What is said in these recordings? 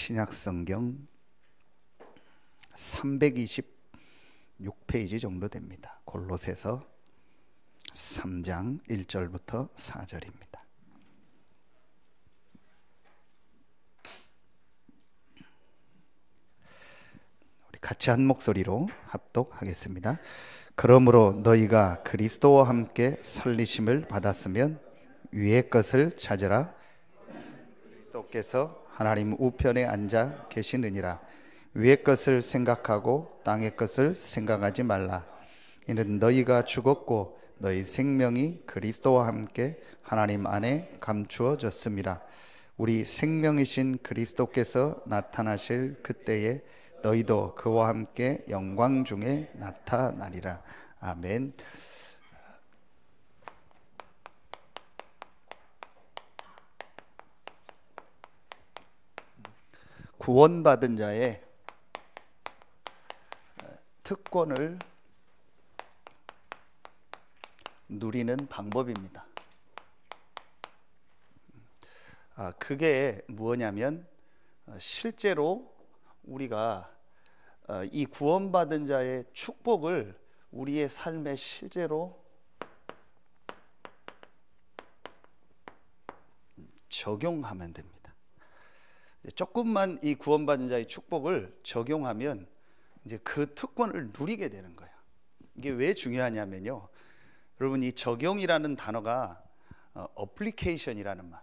신약성경 326페이지 정도 됩니다. 골로새서 3장 1절부터 4절입니다. 우리 같이 한 목소리로 합독하겠습니다. 그러므로 너희가 그리스도와 함께 설리심을 받았으면 위의 것을 찾으라. 그리스도께서 하나님 우편에 앉아 계시느니라. 위의 것을 생각하고 땅의 것을 생각하지 말라. 이는 너희가 죽었고 너희 생명이 그리스도와 함께 하나님 안에 감추어졌음이라. 우리 생명이신 그리스도께서 나타나실 그때에 너희도 그와 함께 영광 중에 나타나리라. 아멘. 구원받은 자의 특권을 누리는 방법입니다. 그게 뭐냐면 실제로 우리가 이 구원받은 자의 축복을 우리의 삶에 실제로 적용하면 됩니다. 조금만 이 구원받은 자의 축복을 적용하면 이제 그 특권을 누리게 되는 거예요. 이게 왜 중요하냐면요, 여러분, 이 적용이라는 단어가 어플리케이션이라는 말,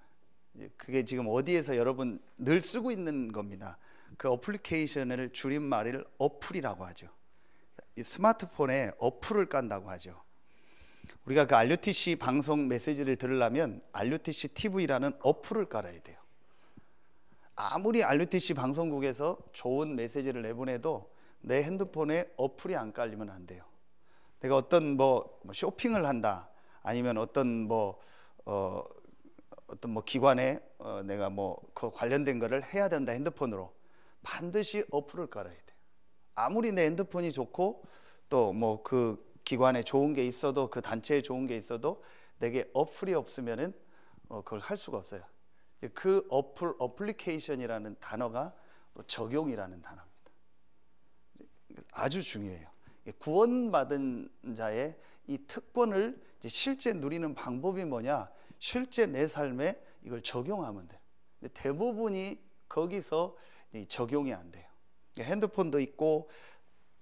그게 지금 어디에서 여러분 늘 쓰고 있는 겁니다. 그 어플리케이션을 줄임말을 어플이라고 하죠. 이 스마트폰에 어플을 깐다고 하죠. 우리가 그 RUTC 방송 메시지를 들으려면 RUTC TV라는 어플을 깔아야 돼요. 아무리 RUTC 방송국에서 좋은 메시지를 내보내도 내 핸드폰에 어플이 안 깔리면 안 돼요. 내가 어떤 쇼핑을 한다, 아니면 어떤 기관에 내가 그 관련된 거를 해야 된다, 핸드폰으로 반드시 어플을 깔아야 돼요. 아무리 내 핸드폰이 좋고 또 그 기관에 좋은 게 있어도, 그 단체에 좋은 게 있어도 내게 어플이 없으면은 그걸 할 수가 없어요. 그 어플리케이션이라는 단어가 적용이라는 단어입니다. 아주 중요해요. 구원받은 자의 이 특권을 이제 실제 누리는 방법이 뭐냐? 실제 내 삶에 이걸 적용하면 돼요. 근데 대부분이 거기서 적용이 안 돼요. 핸드폰도 있고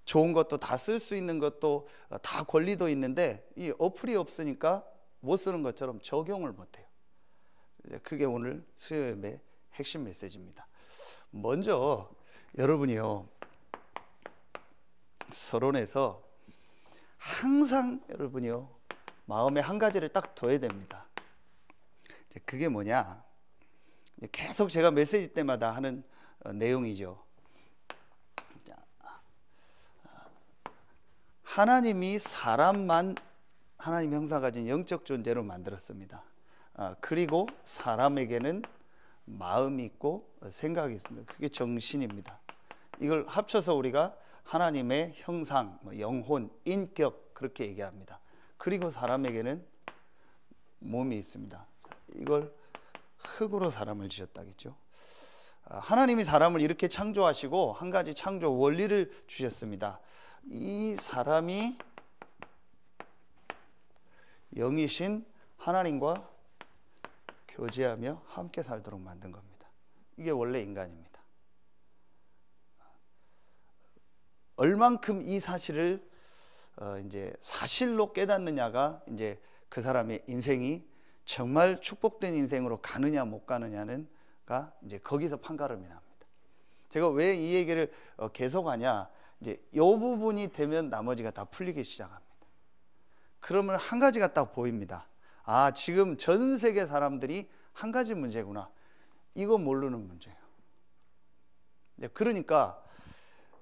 좋은 것도 다 쓸 수 있는 것도 다 권리도 있는데 이 어플이 없으니까 못 쓰는 것처럼 적용을 못 해요. 그게 오늘 수요예배 핵심 메시지입니다. 먼저 여러분이요, 서론에서 항상 여러분이요 마음에 한 가지를 딱 둬야 됩니다. 그게 뭐냐? 계속 제가 메시지 때마다 하는 내용이죠. 하나님이 사람만 하나님 형상 가진 영적 존재로 만들었습니다. 그리고 사람에게는 마음이 있고 생각이 있습니다. 그게 정신입니다. 이걸 합쳐서 우리가 하나님의 형상, 영혼, 인격 그렇게 얘기합니다. 그리고 사람에게는 몸이 있습니다. 이걸 흙으로 사람을 지었다겠죠. 하나님이 사람을 이렇게 창조하시고 한 가지 창조 원리를 주셨습니다. 이 사람이 영이신 하나님과 교제하며 함께 살도록 만든 겁니다. 이게 원래 인간입니다. 얼만큼 이 사실을 이제 사실로 깨닫느냐가 이제 그 사람의 인생이 정말 축복된 인생으로 가느냐 못 가느냐는가 이제 거기서 판가름이 납니다. 제가 왜 이 얘기를 계속하냐? 이제 이 부분이 되면 나머지가 다 풀리기 시작합니다. 그러면 한 가지가 딱 보입니다. 지금 전 세계 사람들이 한 가지 문제구나. 이거 모르는 문제예요. 그러니까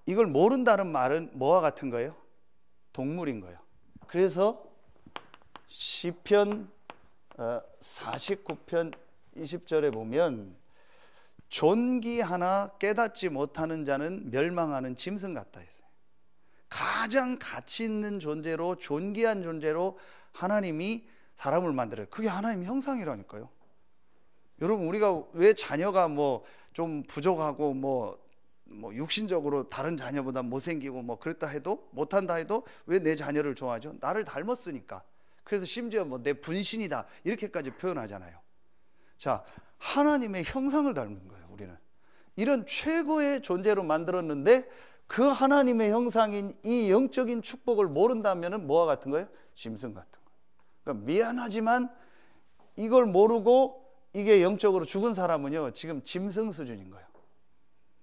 이걸 모른다는 말은 뭐와 같은 거예요? 동물인 거예요. 그래서 시편 49편 20절에 보면 존귀 하나 깨닫지 못하는 자는 멸망하는 짐승 같다 했어요. 가장 가치 있는 존재로, 존귀한 존재로 하나님이 사람을 만들어요. 그게 하나님 형상이라니까요. 여러분, 우리가 왜 자녀가 좀 부족하고 뭐 육신적으로 다른 자녀보다 못생기고 뭐 그랬다 해도, 못한다 해도 왜 내 자녀를 좋아하죠? 나를 닮았으니까. 그래서 심지어 뭐 내 분신이다 이렇게까지 표현하잖아요. 자, 하나님의 형상을 닮은 거예요. 우리는 이런 최고의 존재로 만들었는데 그 하나님의 형상인 이 영적인 축복을 모른다면 뭐와 같은 거예요? 짐승 같은 거예요. 그러니까 미안하지만 이걸 모르고 이게 영적으로 죽은 사람은요, 지금 짐승 수준인 거예요.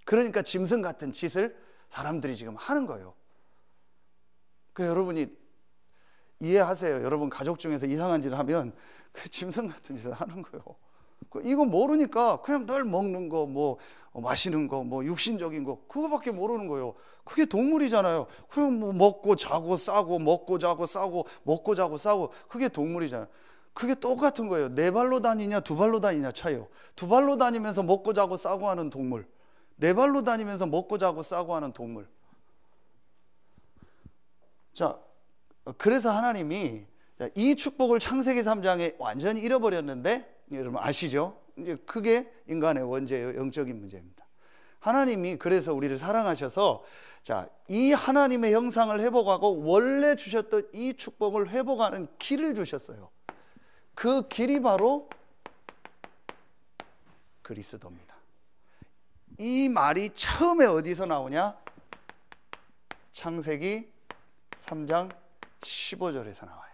그러니까 짐승 같은 짓을 사람들이 지금 하는 거예요. 그러니까 여러분이 이해하세요. 여러분 가족 중에서 이상한 짓을 하면 그 짐승 같은 짓을 하는 거예요. 이거 모르니까 그냥 늘 먹는 거, 뭐 마시는 거, 뭐 육신적인 거, 그거밖에 모르는 거예요. 그게 동물이잖아요. 그냥 뭐 먹고 자고 싸고, 먹고 자고 싸고, 먹고 자고 싸고, 그게 동물이잖아요. 그게 똑같은 거예요. 네 발로 다니냐 두 발로 다니냐 차이요. 두 발로 다니면서 먹고 자고 싸고 하는 동물, 네 발로 다니면서 먹고 자고 싸고 하는 동물. 자, 그래서 하나님이 이 축복을 창세기 3장에 완전히 잃어버렸는데, 여러분 아시죠? 이제 그게 인간의 원죄예요. 영적인 문제입니다. 하나님이 그래서 우리를 사랑하셔서, 자, 이 하나님의 형상을 회복하고 원래 주셨던 이 축복을 회복하는 길을 주셨어요. 그 길이 바로 그리스도입니다. 이 말이 처음에 어디서 나오냐? 창세기 3장 15절에서 나와요.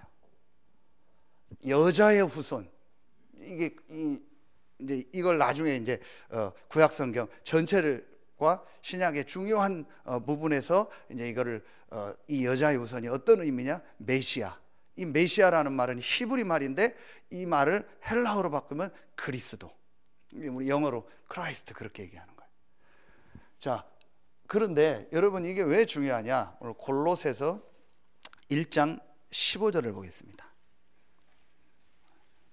여자의 후손. 이게 이제 이걸 나중에 이제 구약 성경 전체를과 신약의 중요한 부분에서 이제 이거를 이 여자의 후손이 어떤 의미냐? 메시아. 이 메시아라는 말은 히브리 말인데 이 말을 헬라어로 바꾸면 그리스도. 우리 영어로 크라이스트 그렇게 얘기하는 거예요. 자, 그런데 여러분 이게 왜 중요하냐? 오늘 골로새서 1장 15절을 보겠습니다.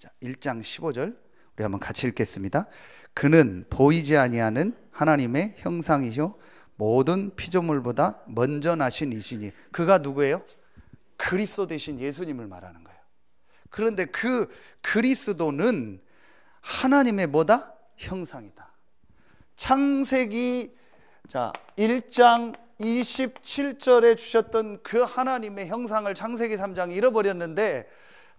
자, 1장 15절 우리 한번 같이 읽겠습니다. 그는 보이지 아니하는 하나님의 형상이시오 모든 피조물보다 먼저 나신 이시니. 그가 누구예요? 그리스도 되신 예수님을 말하는 거예요. 그런데 그 그리스도는 하나님의 뭐다? 형상이다. 창세기 1장 27절에 주셨던 그 하나님의 형상을 창세기 3장 잃어버렸는데,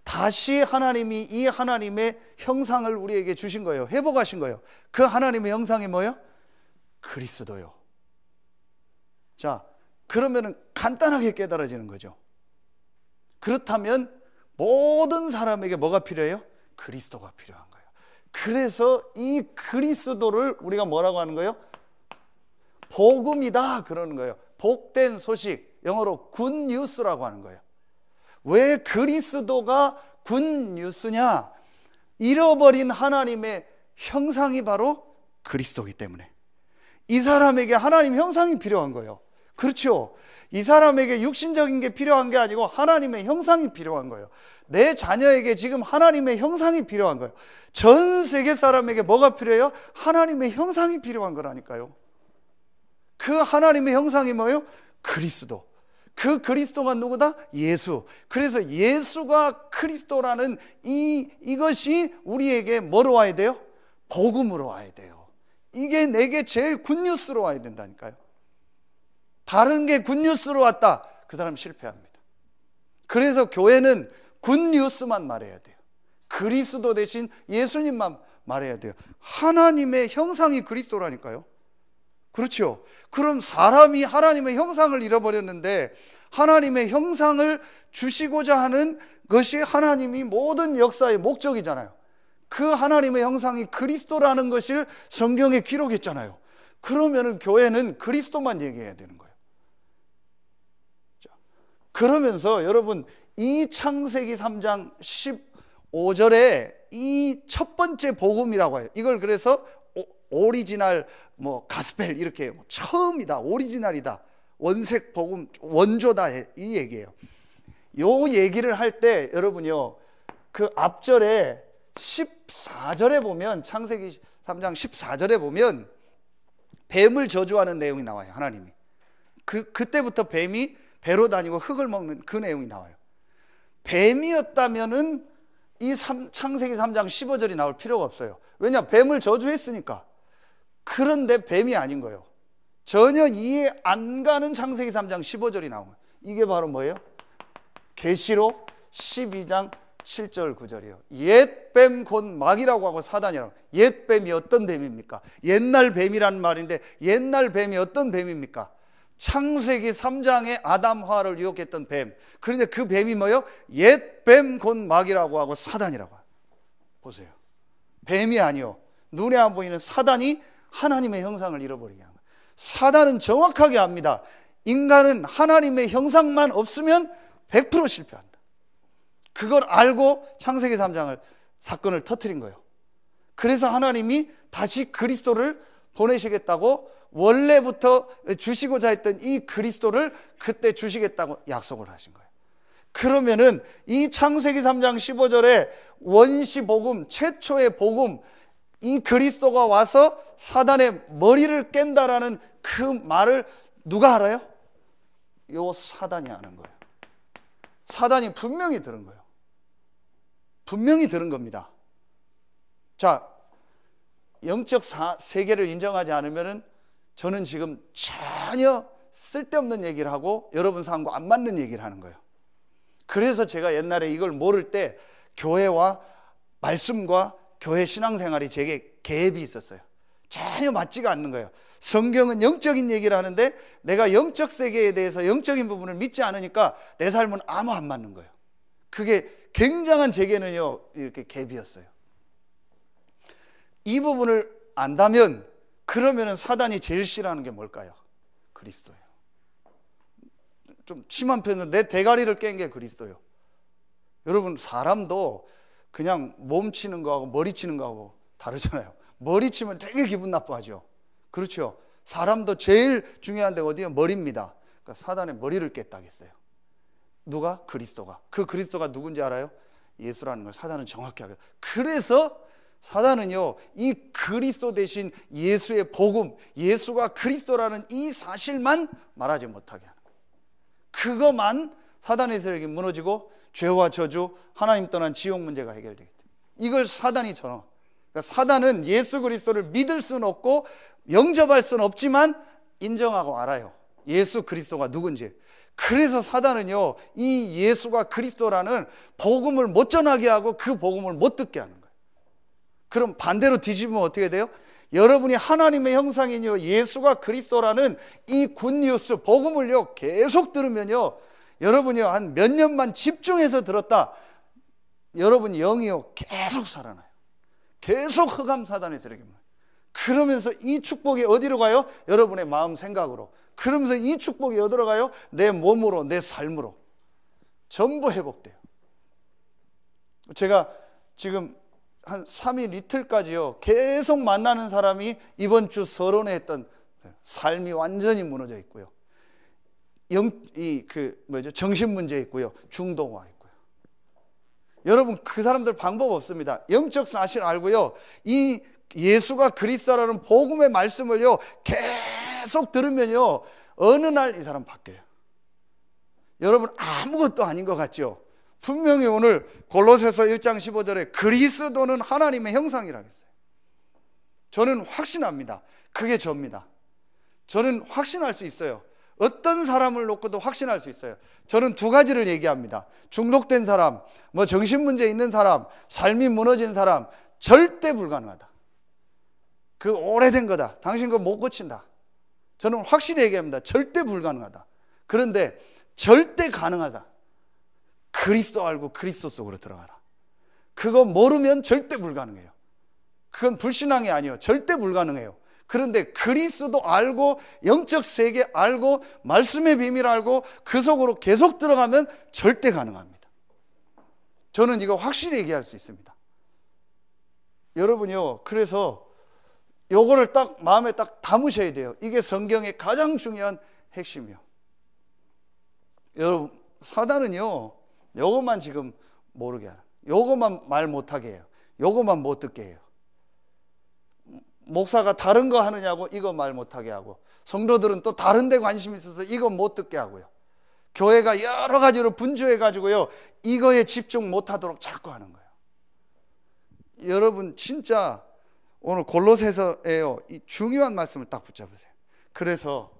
다시 하나님이 이 하나님의 형상을 우리에게 주신 거예요. 회복하신 거예요. 그 하나님의 형상이 뭐예요? 그리스도요. 자, 그러면은 간단하게 깨달아지는 거죠. 그렇다면 모든 사람에게 뭐가 필요해요? 그리스도가 필요한 거예요. 그래서 이 그리스도를 우리가 뭐라고 하는 거예요? 복음이다 그러는 거예요. 복된 소식, 영어로 굿뉴스라고 하는 거예요. 왜 그리스도가 굿뉴스냐? 잃어버린 하나님의 형상이 바로 그리스도이기 때문에. 이 사람에게 하나님 형상이 필요한 거예요. 그렇죠? 이 사람에게 육신적인 게 필요한 게 아니고 하나님의 형상이 필요한 거예요. 내 자녀에게 지금 하나님의 형상이 필요한 거예요. 전 세계 사람에게 뭐가 필요해요? 하나님의 형상이 필요한 거라니까요. 그 하나님의 형상이 뭐예요? 그리스도. 그 그리스도가 누구다? 예수. 그래서 예수가 그리스도라는 이것이 우리에게 뭐로 와야 돼요? 복음으로 와야 돼요. 이게 내게 제일 굿뉴스로 와야 된다니까요. 다른 게 굿뉴스로 왔다, 그 사람 실패합니다. 그래서 교회는 굿뉴스만 말해야 돼요. 그리스도 대신 예수님만 말해야 돼요. 하나님의 형상이 그리스도라니까요. 그렇죠? 그럼 사람이 하나님의 형상을 잃어버렸는데 하나님의 형상을 주시고자 하는 것이 하나님이 모든 역사의 목적이잖아요. 그 하나님의 형상이 그리스도라는 것을 성경에 기록했잖아요. 그러면은 교회는 그리스도만 얘기해야 되는 거예요. 자, 그러면서 여러분 이 창세기 3장 15절에 이 첫 번째 복음이라고 해요. 이걸 그래서 오리지널 가스펠 이렇게 처음이다, 오리지널이다, 원색 복음, 원조다 이 얘기예요. 요 얘기를 할 때 여러분요, 그 앞절에 14절에 보면, 창세기 3장 14절에 보면 뱀을 저주하는 내용이 나와요. 하나님이 그때부터 뱀이 배로 다니고 흙을 먹는 그 내용이 나와요. 뱀이었다면은 이 창세기 3장 15절이 나올 필요가 없어요. 왜냐? 뱀을 저주했으니까. 그런데 뱀이 아닌 거예요. 전혀 이해 안 가는 창세기 3장 15절이 나오면 이게 바로 뭐예요? 계시록 12장 7절 9절이에요. 옛뱀 곧 마귀라고 하고 사단이라고. 옛뱀이 어떤 뱀입니까? 옛날 뱀이란 말인데 옛날 뱀이 어떤 뱀입니까? 창세기 3장에 아담 하와를 유혹했던 뱀. 그런데 그 뱀이 뭐예요? 옛뱀 곧 마귀라고 하고 사단이라고 해요. 보세요. 뱀이 아니요, 눈에 안 보이는 사단이 하나님의 형상을 잃어버리게 합니다. 사단은 정확하게 압니다. 인간은 하나님의 형상만 없으면 100% 실패한다. 그걸 알고 창세기 3장을 사건을 터뜨린 거예요. 그래서 하나님이 다시 그리스도를 보내시겠다고, 원래부터 주시고자 했던 이 그리스도를 그때 주시겠다고 약속을 하신 거예요. 그러면은 이 창세기 3장 15절에 원시 복음, 최초의 복음, 이 그리스도가 와서 사단의 머리를 깬다라는 그 말을 누가 알아요? 요 사단이 아는 거예요. 사단이 분명히 들은 거예요. 분명히 들은 겁니다. 자, 영적 세계를 인정하지 않으면은 저는 지금 전혀 쓸데없는 얘기를 하고 여러분 삶과 안 맞는 얘기를 하는 거예요. 그래서 제가 옛날에 이걸 모를 때 교회와 말씀과 교회 신앙생활이 제게 갭이 있었어요. 전혀 맞지가 않는 거예요. 성경은 영적인 얘기를 하는데 내가 영적 세계에 대해서 영적인 부분을 믿지 않으니까 내 삶은 아무 안 맞는 거예요. 그게 굉장한 제게는요, 이렇게 갭이었어요. 이 부분을 안다면, 그러면은 사단이 제일 싫어하는 게 뭘까요? 그리스도예요. 좀 심한 표현은 내 대가리를 깬 게 그리스도예요. 여러분, 사람도 그냥 몸 치는 거하고 머리 치는 거하고 다르잖아요. 머리 치면 되게 기분 나빠하죠. 그렇죠. 사람도 제일 중요한 데가 어디예요? 머리입니다. 그러니까 사단의 머리를 깼다겠어요. 누가? 그리스도가. 그 그리스도가 누군지 알아요? 예수라는 걸 사단은 정확히 알아요. 그래서 사단은요, 이 그리스도 대신 예수의 복음, 예수가 그리스도라는 이 사실만 말하지 못하게 하는 거예요. 그것만 사단의 세력이 무너지고 죄와 저주, 하나님 떠난 지옥 문제가 해결되기 때문에 이걸 사단이 전어. 그러니까 사단은 예수 그리스도를 믿을 수는 없고 영접할 수는 없지만 인정하고 알아요. 예수 그리스도가 누군지. 그래서 사단은요, 이 예수가 그리스도라는 복음을 못 전하게 하고 그 복음을 못 듣게 하는 거예요. 그럼 반대로 뒤집으면 어떻게 돼요? 여러분이 하나님의 형상이요 예수가 그리스도라는 이 굿뉴스 복음을요 계속 들으면요, 여러분이요 한 몇 년만 집중해서 들었다, 여러분 영이요 계속 살아나요. 계속 흑암 사단의 세력입니다. 그러면서 이 축복이 어디로 가요? 여러분의 마음 생각으로. 그러면서 이 축복이 어디로 가요? 내 몸으로, 내 삶으로 전부 회복돼요. 제가 지금 한 3일 이틀까지요 계속 만나는 사람이 이번 주 서론에 했던 삶이 완전히 무너져 있고요, 정신 문제 있고요, 중동화 있고요. 여러분, 그 사람들 방법 없습니다. 영적 사실 알고요, 이 예수가 그리스도라는 복음의 말씀을요 계속 들으면요 어느 날 이 사람 바뀌어요. 여러분, 아무것도 아닌 것 같죠? 분명히 오늘 골로새서 1장 15절에 그리스도는 하나님의 형상이라고 했어요. 저는 확신합니다. 그게 저입니다. 저는 확신할 수 있어요. 어떤 사람을 놓고도 확신할 수 있어요. 저는 두 가지를 얘기합니다. 중독된 사람, 정신문제 있는 사람, 삶이 무너진 사람, 절대 불가능하다. 그 오래된 거다. 당신 그거 못 고친다. 저는 확실히 얘기합니다. 절대 불가능하다. 그런데 절대 가능하다. 그리스도 알고 그리스도 속으로 들어가라. 그거 모르면 절대 불가능해요. 그건 불신앙이 아니에요. 절대 불가능해요. 그런데 그리스도 알고 영적 세계 알고 말씀의 비밀 알고 그 속으로 계속 들어가면 절대 가능합니다. 저는 이거 확실히 얘기할 수 있습니다. 여러분이요, 그래서 요거를 딱 마음에 딱 담으셔야 돼요. 이게 성경의 가장 중요한 핵심이요. 여러분, 사단은요 요것만 지금 모르게 하라. 요것만 말 못하게 해요. 요것만 못 듣게 해요. 목사가 다른 거 하느냐고 이거 말 못하게 하고, 성도들은 또 다른 데 관심이 있어서 이거 못 듣게 하고요. 교회가 여러 가지로 분주해 가지고요 이거에 집중 못하도록 자꾸 하는 거예요. 여러분, 진짜 오늘 골로새서에요, 이 중요한 말씀을 딱 붙잡으세요. 그래서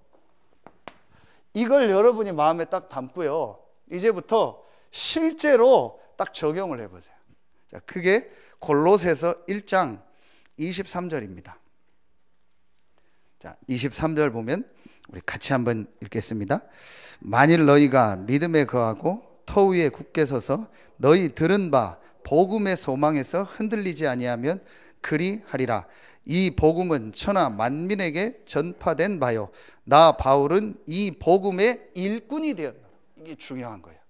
이걸 여러분이 마음에 딱 담고요, 이제부터 실제로 딱 적용을 해보세요. 자, 그게 골로새서 1장 23절입니다. 자, 23절 보면 우리 같이 한번 읽겠습니다. 만일 너희가 믿음에 거하고 터 위에 굳게 서서 너희 들은 바 복음의 소망에서 흔들리지 아니하면 그리하리라. 이 복음은 천하 만민에게 전파된 바요 나 바울은 이 복음의 일꾼이 되었다. 이게 중요한 거예요.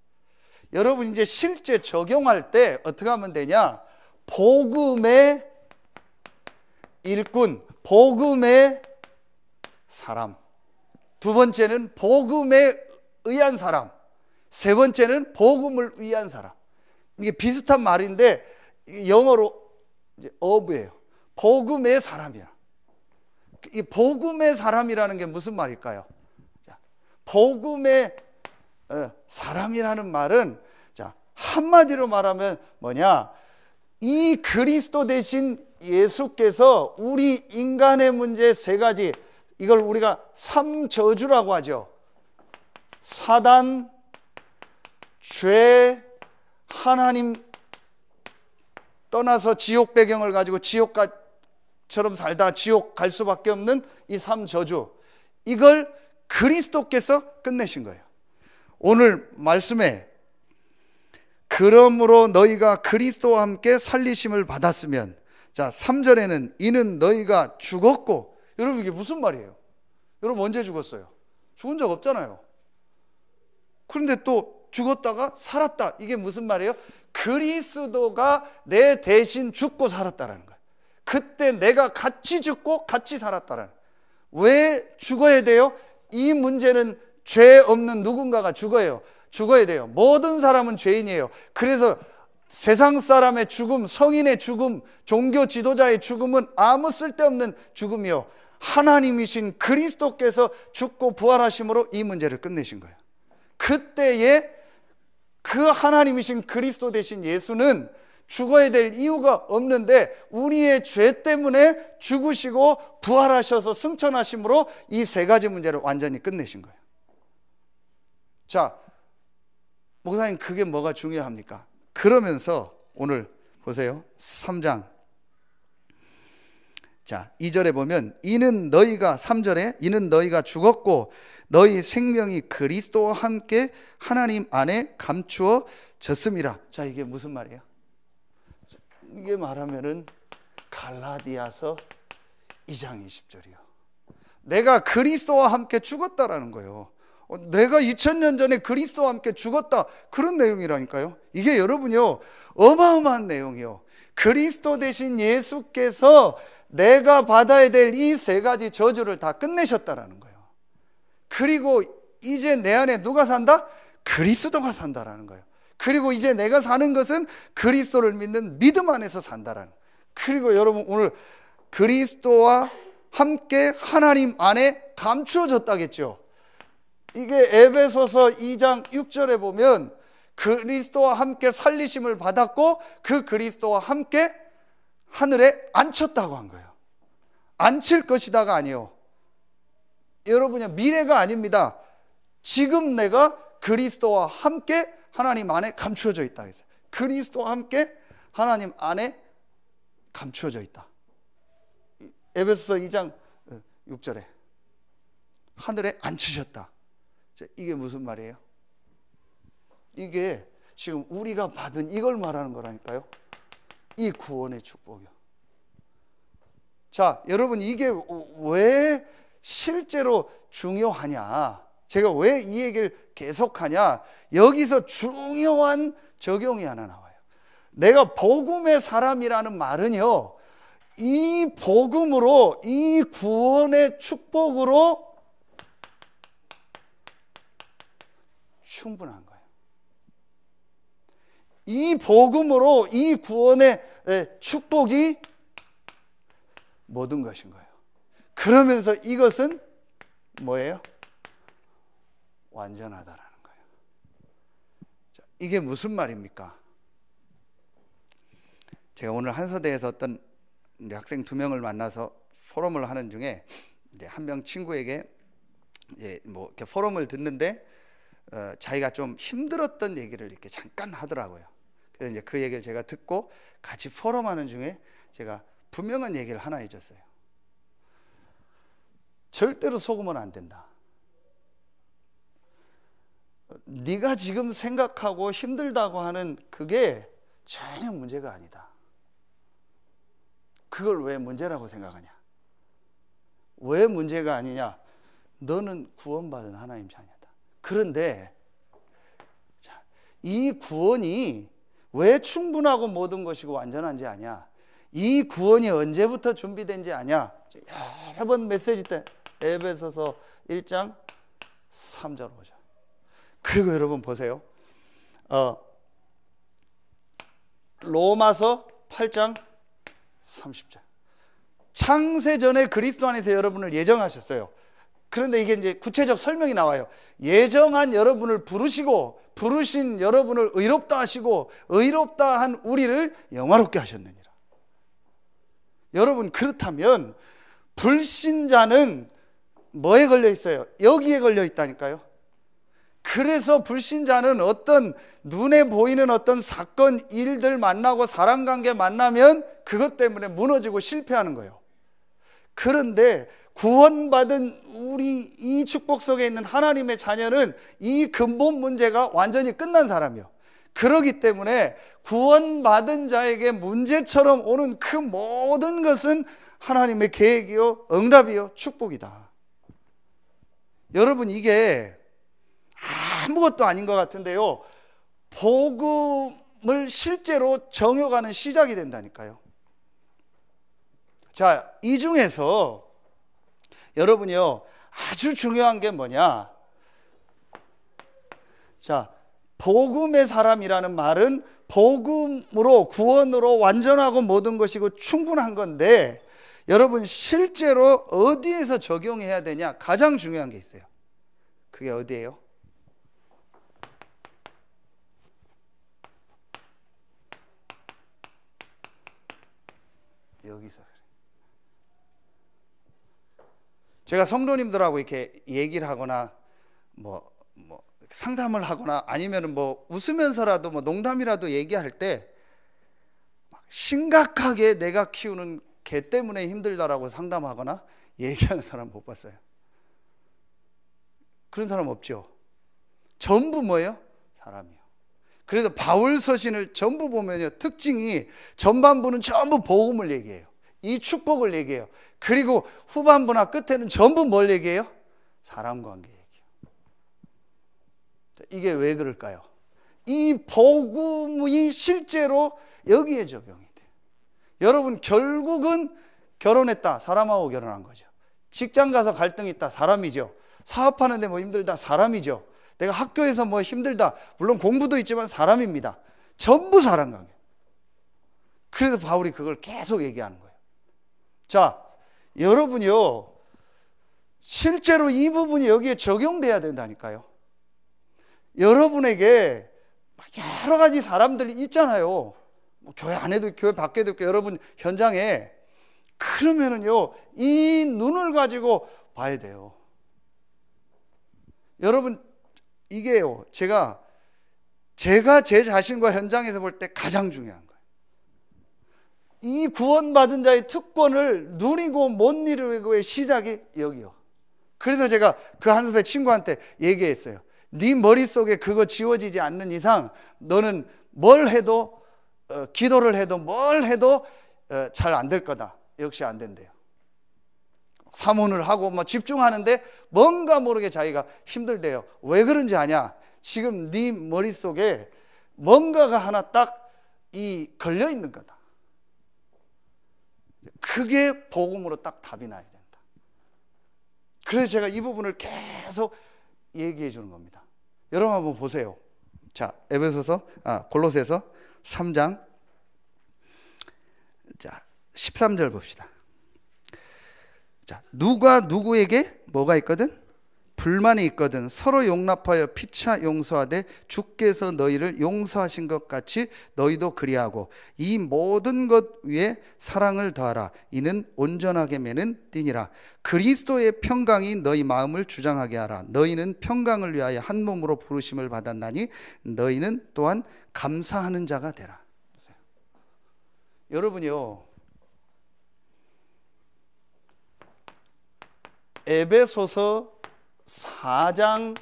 여러분 이제 실제 적용할 때 어떻게 하면 되냐? 복음의 일꾼, 복음의 사람. 두 번째는 복음에 의한 사람. 세 번째는 복음을 위한 사람. 이게 비슷한 말인데 영어로 이제 of예요. 복음의 사람이야. 이 복음의 사람이라는 게 무슨 말일까요? 자, 복음의 사람이라는 말은 자, 한마디로 말하면 뭐냐? 이 그리스도 대신 예수께서 우리 인간의 문제 세 가지, 이걸 우리가 삼저주라고 하죠. 사단, 죄, 하나님 떠나서 지옥 배경을 가지고 지옥처럼 살다 지옥 갈 수밖에 없는 이 삼저주, 이걸 그리스도께서 끝내신 거예요. 오늘 말씀에 그러므로 너희가 그리스도와 함께 살리심을 받았으면, 자 3절에는 이는 너희가 죽었고, 여러분 이게 무슨 말이에요? 여러분 언제 죽었어요? 죽은 적 없잖아요. 그런데 또 죽었다가 살았다. 이게 무슨 말이에요? 그리스도가 내 대신 죽고 살았다라는 거예요. 그때 내가 같이 죽고 같이 살았다라는 거예요. 왜 죽어야 돼요? 이 문제는 죄 없는 누군가가 죽어야 돼요. 모든 사람은 죄인이에요. 그래서 세상 사람의 죽음, 성인의 죽음, 종교 지도자의 죽음은 아무 쓸데없는 죽음이요, 하나님이신 그리스도께서 죽고 부활하심으로 이 문제를 끝내신 거예요. 그때에 그 하나님이신 그리스도 대신 예수는 죽어야 될 이유가 없는데 우리의 죄 때문에 죽으시고 부활하셔서 승천하심으로 이 세 가지 문제를 완전히 끝내신 거예요. 자, 목사님 그게 뭐가 중요합니까? 그러면서 오늘 보세요. 3장 자 2절에 보면 이는 너희가 3절에 이는 너희가 죽었고 너희 생명이 그리스도와 함께 하나님 안에 감추어졌음이라. 자, 이게 무슨 말이에요? 이게 말하면은 갈라디아서 2장 20절이요. 내가 그리스도와 함께 죽었다라는 거예요. 내가 2000년 전에 그리스도와 함께 죽었다, 그런 내용이라니까요. 이게 여러분요 어마어마한 내용이요. 그리스도 대신 예수께서 내가 받아야 될 이 세 가지 저주를 다 끝내셨다라는 거예요. 그리고 이제 내 안에 누가 산다? 그리스도가 산다라는 거예요. 그리고 이제 내가 사는 것은 그리스도를 믿는 믿음 안에서 산다라는 거예요. 그리고 여러분 오늘 그리스도와 함께 하나님 안에 감추어졌다겠죠. 이게 에베소서 2장 6절에 보면 그리스도와 함께 살리심을 받았고 그 그리스도와 함께 하늘에 앉혔다고 한 거예요. 앉힐 것이다가 아니에요. 여러분이 미래가 아닙니다. 지금 내가 그리스도와 함께 하나님 안에 감추어져 있다. 그리스도와 함께 하나님 안에 감추어져 있다. 에베소서 2장 6절에 하늘에 앉히셨다. 이게 무슨 말이에요? 이게 지금 우리가 받은 이걸 말하는 거라니까요. 이 구원의 축복이요. 자, 여러분 이게 왜 실제로 중요하냐? 제가 왜 이 얘기를 계속하냐? 여기서 중요한 적용이 하나 나와요. 내가 복음의 사람이라는 말은요, 이 복음으로, 이 구원의 축복으로 충분한 거예요. 이 복음으로 이 구원의 축복이 모든 것인 거예요. 그러면서 이것은 뭐예요? 완전하다라는 거예요. 자, 이게 무슨 말입니까? 제가 오늘 한서대에서 어떤 이제 학생 2명을 만나서 포럼을 하는 중에 이제 한 명 친구에게 이제 뭐 이렇게 포럼을 듣는데 자기가 좀 힘들었던 얘기를 이렇게 잠깐 하더라고요. 그래서 이제 그 얘기를 제가 듣고 같이 포럼하는 중에 제가 분명한 얘기를 하나 해줬어요. 절대로 속으면 안 된다. 네가 지금 생각하고 힘들다고 하는 그게 전혀 문제가 아니다. 그걸 왜 문제라고 생각하냐? 왜 문제가 아니냐? 너는 구원받은 하나님 자녀다. 그런데 이 구원이 왜 충분하고 모든 것이고 완전한지 아냐? 이 구원이 언제부터 준비된지 아냐? 여러 번 메시지 때 에베소서 1장 3절 보죠. 그리고 여러분 보세요. 로마서 8장 30절. 창세 전에 그리스도 안에서 여러분을 예정하셨어요. 그런데 이게 이제 구체적 설명이 나와요. 예정한 여러분을 부르시고 부르신 여러분을 의롭다 하시고 의롭다 한 우리를 영화롭게 하셨느니라. 여러분, 그렇다면 불신자는 뭐에 걸려 있어요? 여기에 걸려 있다니까요. 그래서 불신자는 어떤 눈에 보이는 어떤 사건, 일들 만나고 사람 관계 만나면 그것 때문에 무너지고 실패하는 거예요. 그런데 구원받은 우리 이 축복 속에 있는 하나님의 자녀는 이 근본 문제가 완전히 끝난 사람이요. 그렇기 때문에 구원받은 자에게 문제처럼 오는 그 모든 것은 하나님의 계획이요, 응답이요, 축복이다. 여러분, 이게 아무것도 아닌 것 같은데요, 복음을 실제로 정욕하는 시작이 된다니까요. 자, 이 중에서 여러분이요, 아주 중요한 게 뭐냐? 자, 복음의 사람이라는 말은 복음으로, 구원으로 완전하고 모든 것이고 충분한 건데, 여러분 실제로 어디에서 적용해야 되냐? 가장 중요한 게 있어요. 그게 어디예요? 여기서. 제가 성도님들하고 이렇게 얘기를 하거나 뭐 상담을 하거나 아니면은 뭐 웃으면서라도 뭐 농담이라도 얘기할 때 심각하게 내가 키우는 개 때문에 힘들다라고 상담하거나 얘기하는 사람 못 봤어요. 그런 사람 없죠. 전부 뭐예요? 사람이요. 그래서 바울 서신을 전부 보면요, 특징이 전반부는 전부 복음을 얘기해요. 이 축복을 얘기해요. 그리고 후반부나 끝에는 전부 뭘 얘기해요? 사람 관계 얘기해요. 이게 왜 그럴까요? 이 복음이 실제로 여기에 적용이 돼요. 여러분, 결국은 결혼했다, 사람하고 결혼한 거죠. 직장 가서 갈등이 있다, 사람이죠. 사업하는데 뭐 힘들다, 사람이죠. 내가 학교에서 뭐 힘들다, 물론 공부도 있지만 사람입니다. 전부 사람 관계. 그래서 바울이 그걸 계속 얘기하는 거예요. 자, 여러분이요, 실제로 이 부분이 여기에 적용돼야 된다니까요. 여러분에게 여러 가지 사람들이 있잖아요. 뭐 교회 안에도 교회 밖에도 있고 여러분 현장에. 그러면은요, 이 눈을 가지고 봐야 돼요. 여러분, 이게요, 제가 제 자신과 현장에서 볼 때 가장 중요한 거예요. 이 구원받은 자의 특권을 누리고 못 누리고의 시작이 여기요. 그래서 제가 그 한수대 친구한테 얘기했어요. 네 머릿속에 그거 지워지지 않는 이상 너는 뭘 해도 기도를 해도 뭘 해도 잘 안 될 거다. 역시 안 된대요. 사문을 하고 뭐 집중하는데 뭔가 모르게 자기가 힘들대요. 왜 그런지 아냐? 지금 네 머릿속에 뭔가가 하나 딱 걸려 있는 거다. 그게 복음으로 딱 답이 나야 된다. 그래서 제가 이 부분을 계속 얘기해 주는 겁니다. 여러분 한번 보세요. 자, 골로새서 3장 자 13절 봅시다. 자, 누가 누구에게 뭐가 있거든? 불만이 있거든 서로 용납하여 피차 용서하되 주께서 너희를 용서하신 것 같이 너희도 그리하고 이 모든 것 위에 사랑을 더하라. 이는 온전하게 매는 띠니라. 그리스도의 평강이 너희 마음을 주장하게 하라. 너희는 평강을 위하여 한 몸으로 부르심을 받았나니 너희는 또한 감사하는 자가 되라. 여러분이요, 에베소서 4장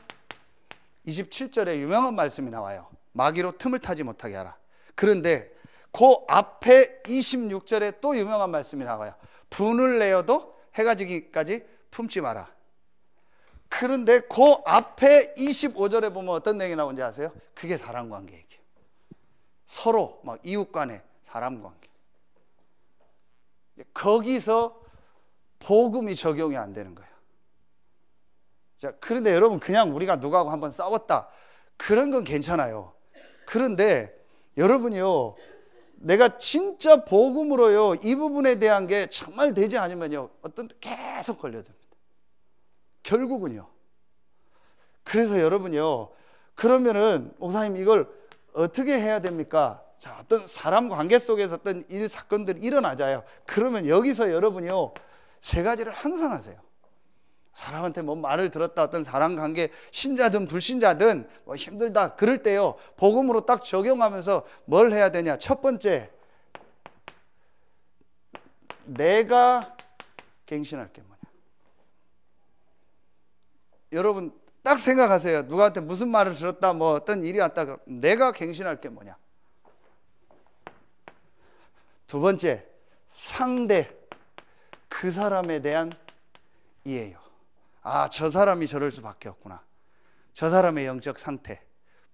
27절에 유명한 말씀이 나와요. 마귀로 틈을 타지 못하게 하라. 그런데 그 앞에 26절에 또 유명한 말씀이 나와요. 분을 내어도 해가 지기까지 품지 마라. 그런데 그 앞에 25절에 보면 어떤 내용이 나오는지 아세요? 그게 사랑관계 얘기예요. 서로 막 이웃 간의 사람관계. 거기서 복음이 적용이 안 되는 거예요. 자, 그런데 여러분, 그냥 우리가 누구하고 한번 싸웠다, 그런 건 괜찮아요. 그런데 여러분이요, 내가 진짜 복음으로요 이 부분에 대한 게 정말 되지 않으면요 어떤 데 계속 걸려듭니다. 결국은요. 그래서 여러분요, 그러면은 목사님 이걸 어떻게 해야 됩니까? 자, 어떤 사람 관계 속에서 어떤 일 사건들이 일어나자요. 그러면 여기서 여러분이요 세 가지를 항상 하세요. 사람한테 뭐 말을 들었다, 어떤 사람 관계, 신자든 불신자든 뭐 힘들다 그럴 때요 복음으로 딱 적용하면서 뭘 해야 되냐? 첫 번째, 내가 갱신할 게 뭐냐? 여러분 딱 생각하세요. 누구한테 무슨 말을 들었다, 뭐 어떤 일이 왔다, 그럼 내가 갱신할 게 뭐냐? 두 번째, 상대, 그 사람에 대한 이해요. 아, 저 사람이 저럴 수밖에 없구나. 저 사람의 영적 상태,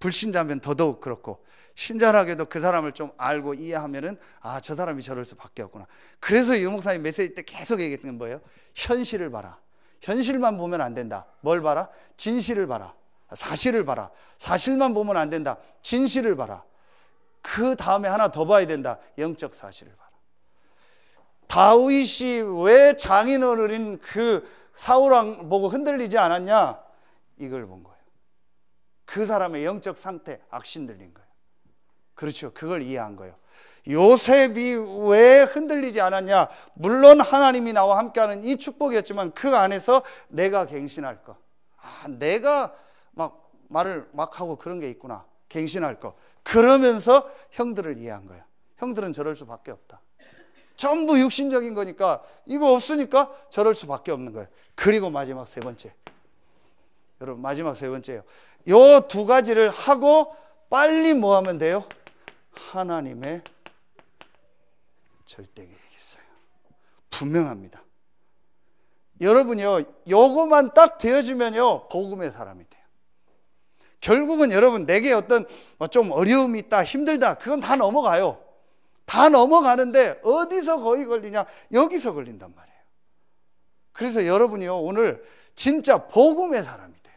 불신자면 더더욱 그렇고 신자라고도 그 사람을 좀 알고 이해하면은 아, 저 사람이 저럴 수밖에 없구나. 그래서 유 목사님 메시지 때 계속 얘기했던 건 뭐예요? 현실을 봐라. 현실만 보면 안 된다. 뭘 봐라? 진실을 봐라. 사실을 봐라. 사실만 보면 안 된다. 진실을 봐라. 그 다음에 하나 더 봐야 된다. 영적 사실을 봐라. 다윗이 왜 장인어른 어린 그 사울왕 보고 흔들리지 않았냐? 이걸 본 거예요. 그 사람의 영적 상태, 악신들린 거예요. 그렇죠. 그걸 이해한 거예요. 요셉이 왜 흔들리지 않았냐? 물론 하나님이 나와 함께하는 이 축복이었지만 그 안에서 내가 갱신할 거. 아, 내가 막 말을 막 하고 그런 게 있구나. 갱신할 거. 그러면서 형들을 이해한 거예요. 형들은 저럴 수밖에 없다. 전부 육신적인 거니까 이거 없으니까 저럴 수밖에 없는 거예요. 그리고 마지막 세 번째, 여러분 마지막 세 번째예요. 요 두 가지를 하고 빨리 뭐 하면 돼요? 하나님의 절대 계획이 있어요. 분명합니다. 여러분요, 요거만 딱 되어지면요 복음의 사람이 돼요. 결국은 여러분 내게 어떤 좀 어려움이 있다, 힘들다, 그건 다 넘어가요. 다 넘어가는데 어디서 거의 걸리냐? 여기서 걸린단 말이에요. 그래서 여러분이요 오늘 진짜 복음의 사람이 돼요.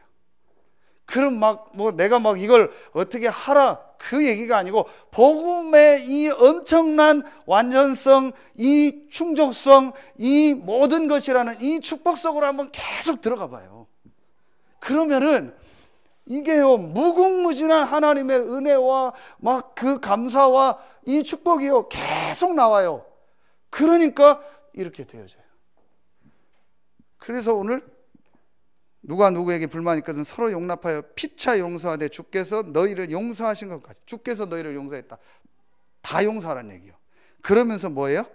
그럼 막 뭐 내가 막 이걸 어떻게 하라 그 얘기가 아니고 복음의 이 엄청난 완전성, 이 충족성, 이 모든 것이라는 이 축복 속으로 한번 계속 들어가 봐요. 그러면은 이게요 무궁무진한 하나님의 은혜와 막 그 감사와 이 축복이요 계속 나와요. 그러니까 이렇게 되어져요. 그래서 오늘 누가 누구에게 불만이 있거든 서로 용납하여 피차 용서하되 주께서 너희를 용서하신 것 같이. 주께서 너희를 용서했다. 다 용서하라는 얘기요. 그러면서 뭐예요?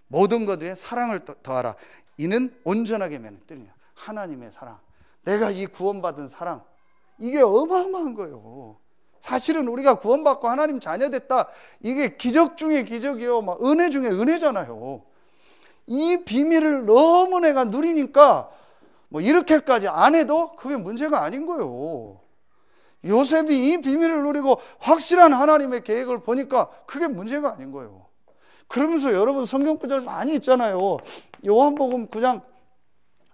모든 것 위에 사랑을 더하라. 이는 온전하게 매는 뜰이야. 하나님의 사랑, 내가 이 구원받은 사랑, 이게 어마어마한 거예요. 사실은 우리가 구원받고 하나님 자녀 됐다, 이게 기적 중에 기적이요, 막 은혜 중에 은혜잖아요. 이 비밀을 너무 내가 누리니까 뭐 이렇게까지 안 해도 그게 문제가 아닌 거예요. 요셉이 이 비밀을 누리고 확실한 하나님의 계획을 보니까 그게 문제가 아닌 거예요. 그러면서 여러분 성경 구절 많이 있잖아요. 요한복음 9장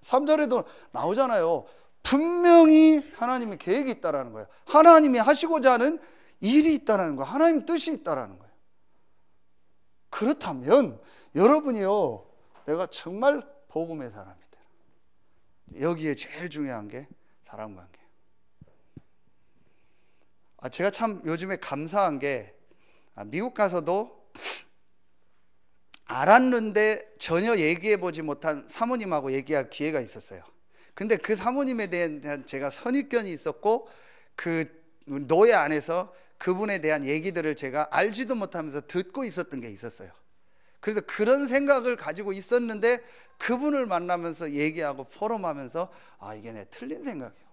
3절에도 나오잖아요. 분명히 하나님의 계획이 있다라는 거예요. 하나님이 하시고자 하는 일이 있다라는 거예요. 하나님 뜻이 있다라는 거예요. 그렇다면 여러분이요, 내가 정말 복음의 사람이 되라. 여기에 제일 중요한 게 사람 관계예요. 제가 참 요즘에 감사한 게 미국 가서도 알았는데 전혀 얘기해보지 못한 사모님하고 얘기할 기회가 있었어요. 근데 그 사모님에 대한 제가 선입견이 있었고 그 노예 안에서 그분에 대한 얘기들을 제가 알지도 못하면서 듣고 있었던 게 있었어요. 그래서 그런 생각을 가지고 있었는데 그분을 만나면서 얘기하고 포럼하면서 이게 내 틀린 생각이에요.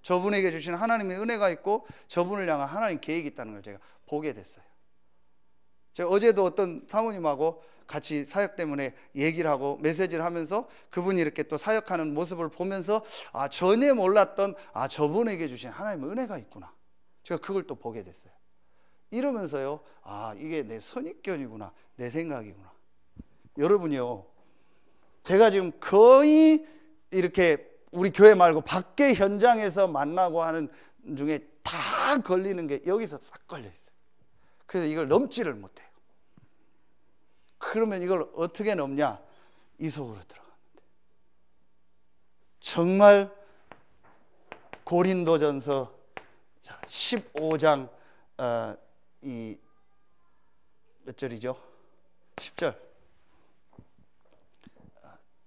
저분에게 주신 하나님의 은혜가 있고 저분을 향한 하나님 계획이 있다는 걸 제가 보게 됐어요. 제가 어제도 어떤 사모님하고 같이 사역 때문에 얘기를 하고 메시지를 하면서 그분이 이렇게 또 사역하는 모습을 보면서 전에 몰랐던 저분에게 주신 하나님의 은혜가 있구나. 제가 그걸 또 보게 됐어요. 이러면서요, 이게 내 선입견이구나, 내 생각이구나. 여러분이요, 제가 지금 거의 이렇게 우리 교회 말고 밖에 현장에서 만나고 하는 중에 다 걸리는 게 여기서 싹 걸려 있어요. 그래서 이걸 넘지를 못해요. 그러면 이걸 어떻게 넘냐? 이 속으로 들어가면 돼. 정말 고린도전서 15장 몇 절이죠? 10절.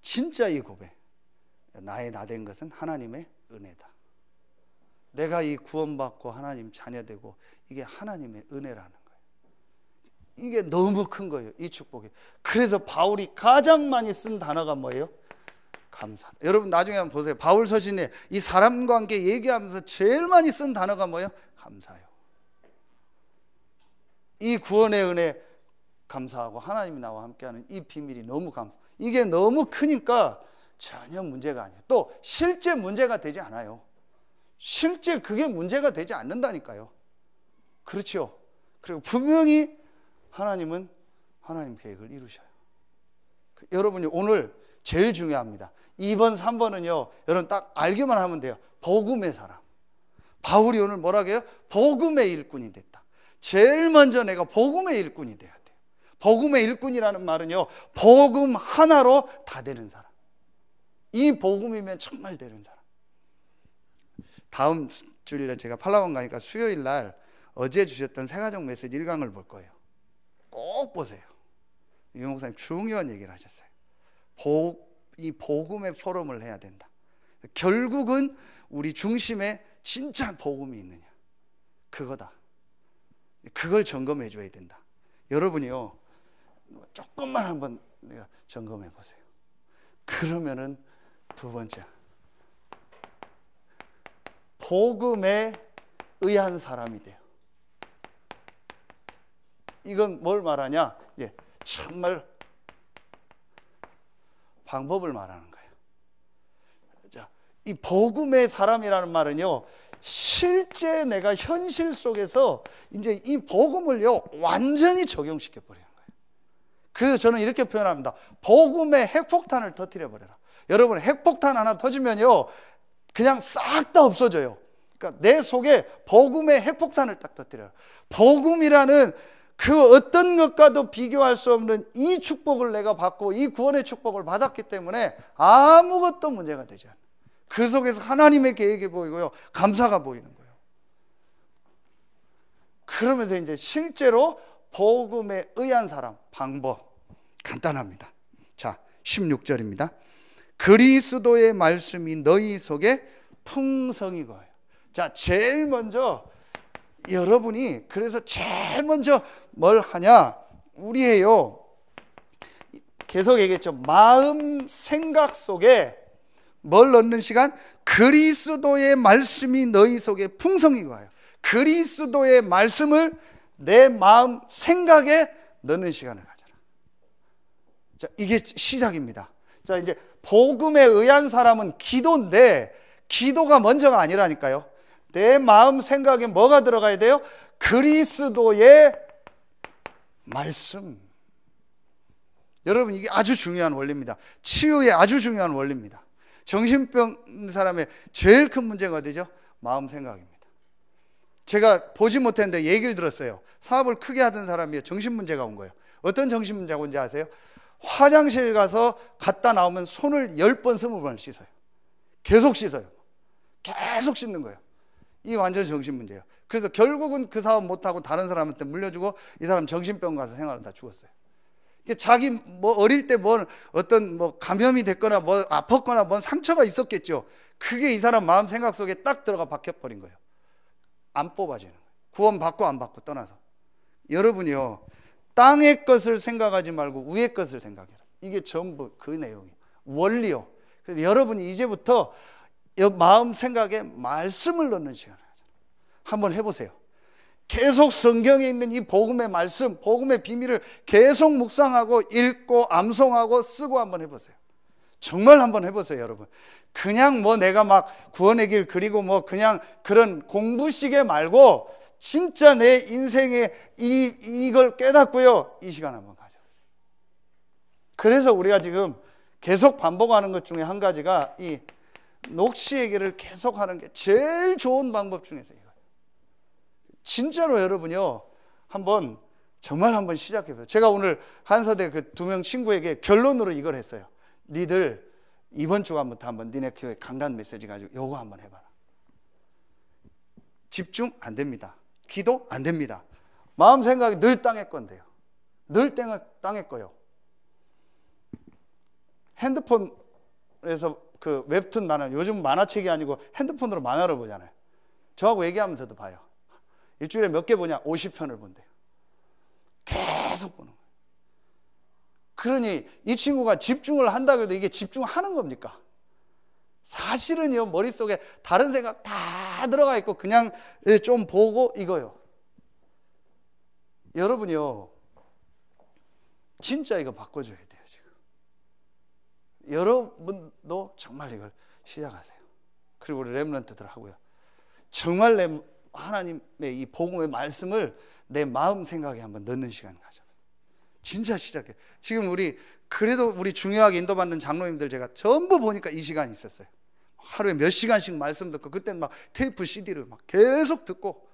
진짜 이 고백. 나의 나 된 것은 하나님의 은혜다. 내가 이 구원받고 하나님 자녀되고 이게 하나님의 은혜라는 거예요. 이게 너무 큰 거예요, 이 축복이. 그래서 바울이 가장 많이 쓴 단어가 뭐예요? 감사하다. 여러분 나중에 한번 보세요. 바울 서신에 이 사람 관계 얘기하면서 제일 많이 쓴 단어가 뭐예요? 감사해요. 이 구원의 은혜 감사하고 하나님이 나와 함께하는 이 비밀이 너무 이게 너무 크니까 전혀 문제가 아니에요. 또 실제 문제가 되지 않아요. 실제 그게 문제가 되지 않는다니까요. 그렇죠? 그리고 분명히 하나님은 하나님 계획을 이루셔요. 여러분이 오늘 제일 중요합니다. 2번, 3번은요, 여러분 딱 알기만 하면 돼요. 복음의 사람. 바울이 오늘 뭐라고 해요? 복음의 일꾼이 됐다. 제일 먼저 내가 복음의 일꾼이 돼야 돼요. 복음의 일꾼이라는 말은요, 복음 하나로 다 되는 사람. 이 복음이면 정말 되는 사람. 다음 주일날 제가 팔라완 가니까 수요일 날 어제 주셨던 세가족 메시지 1강을 볼 거예요. 꼭 보세요. 유 목사님 중요한 얘기를 하셨어요. 이 복음의 포럼을 해야 된다. 결국은 우리 중심에 진짜 복음이 있느냐, 그거다. 그걸 점검해 줘야 된다. 여러분이요, 조금만 한번 내가 점검해 보세요. 그러면은 두 번째, 복음에 의한 사람이 돼요. 이건 뭘 말하냐? 정말 방법을 말하는 거예요. 자, 이 복음의 사람이라는 말은요, 실제 내가 현실 속에서 이제 이 복음을요 완전히 적용시켜 버리는 거예요. 그래서 저는 이렇게 표현합니다. 복음의 핵폭탄을 터뜨려 버려라. 여러분, 핵폭탄 하나 터지면요 그냥 싹 다 없어져요. 그러니까 내 속에 복음의 핵폭탄을 딱 터뜨려라. 복음이라는 그 어떤 것과도 비교할 수 없는 이 축복을 내가 받고 이 구원의 축복을 받았기 때문에 아무것도 문제가 되지 않아요. 그 속에서 하나님의 계획이 보이고요, 감사가 보이는 거예요. 그러면서 이제 실제로 복음에 의한 사람, 방법 간단합니다. 자, 16절입니다. 그리스도의 말씀이 너희 속에 풍성히 거해요. 자, 제일 먼저 여러분이 그래서 제일 먼저 뭘 하냐? 우리예요, 계속 얘기했죠. 마음 생각 속에 뭘 넣는 시간? 그리스도의 말씀이 너희 속에 풍성히 거해요. 그리스도의 말씀을 내 마음 생각에 넣는 시간을 가져라. 자, 이게 시작입니다. 자, 이제 복음에 의한 사람은 기도인데 기도가 먼저가 아니라니까요. 내 마음 생각에 뭐가 들어가야 돼요? 그리스도의 말씀. 여러분, 이게 아주 중요한 원리입니다. 치유의 아주 중요한 원리입니다. 정신병 사람의 제일 큰 문제가 어디죠? 마음 생각입니다. 제가 보지 못했는데 얘기를 들었어요. 사업을 크게 하던 사람이 정신 문제가 온 거예요. 어떤 정신 문제가 온지 아세요? 화장실 가서 갔다 나오면 손을 10번, 20번 씻어요. 계속 씻어요. 계속 씻는 거예요. 이 완전 정신 문제예요. 그래서 결국은 그 사업 못하고 다른 사람한테 물려주고 이 사람 정신병 가서 생활하다 죽었어요. 자기 뭐 어릴 때 뭐 어떤 뭐 감염이 됐거나 뭐 아팠거나 뭔 상처가 있었겠죠. 그게 이 사람 마음 생각 속에 딱 들어가 박혀버린 거예요. 안 뽑아지는 거예요. 구원 받고 안 받고 떠나서. 여러분이요, 땅의 것을 생각하지 말고 위의 것을 생각해라. 이게 전부 그 내용이에요. 원리요. 그래서 여러분이 이제부터 마음 생각에 말씀을 넣는 시간을 하잖아요. 한번 해보세요. 계속 성경에 있는 이 복음의 말씀, 복음의 비밀을 계속 묵상하고 읽고 암송하고 쓰고 한번 해보세요. 정말 한번 해보세요, 여러분. 그냥 뭐 내가 막 구원의 길 그리고 뭐 그냥 그런 공부시계 말고 진짜 내 인생에 이걸 깨닫고요, 이 시간 한번 가져. 그래서 우리가 지금 계속 반복하는 것 중에 한 가지가 이 녹취예기를 계속 하는 게 제일 좋은 방법 중에서 이거예요. 진짜로 여러분요, 정말 한번 시작해봐요. 제가 오늘 한서대 그 2명 친구에게 결론으로 이걸 했어요. 니들 이번 주간부터 한번 니네 교회 강단 메시지 가지고 요거 한번 해봐라. 집중 안 됩니다. 기도 안 됩니다. 마음 생각이 늘 땅의 건데요. 늘 땅의 거요. 핸드폰에서 그 웹툰 만화, 요즘 만화책이 아니고 핸드폰으로 만화를 보잖아요. 저하고 얘기하면서도 봐요. 일주일에 몇 개 보냐? 50편을 본대요. 계속 보는 거예요. 그러니 이 친구가 집중을 한다고 해도 이게 집중하는 겁니까? 사실은요, 머릿속에 다른 생각 다 들어가 있고 그냥 좀 보고 이거요. 여러분이요, 진짜 이거 바꿔줘야 돼요. 지금 여러분도 정말 이걸 시작하세요. 그리고 우리 렘넌트들 하고요, 정말 하나님의 이 복음의 말씀을 내 마음 생각에 한번 넣는 시간 가져. 진짜 시작해. 지금 그래도 우리 중요하게 인도받는 장로님들 제가 전부 보니까 이 시간이 있었어요. 하루에 몇 시간씩 말씀 듣고, 그때는 막 테이프 CD를 막 계속 듣고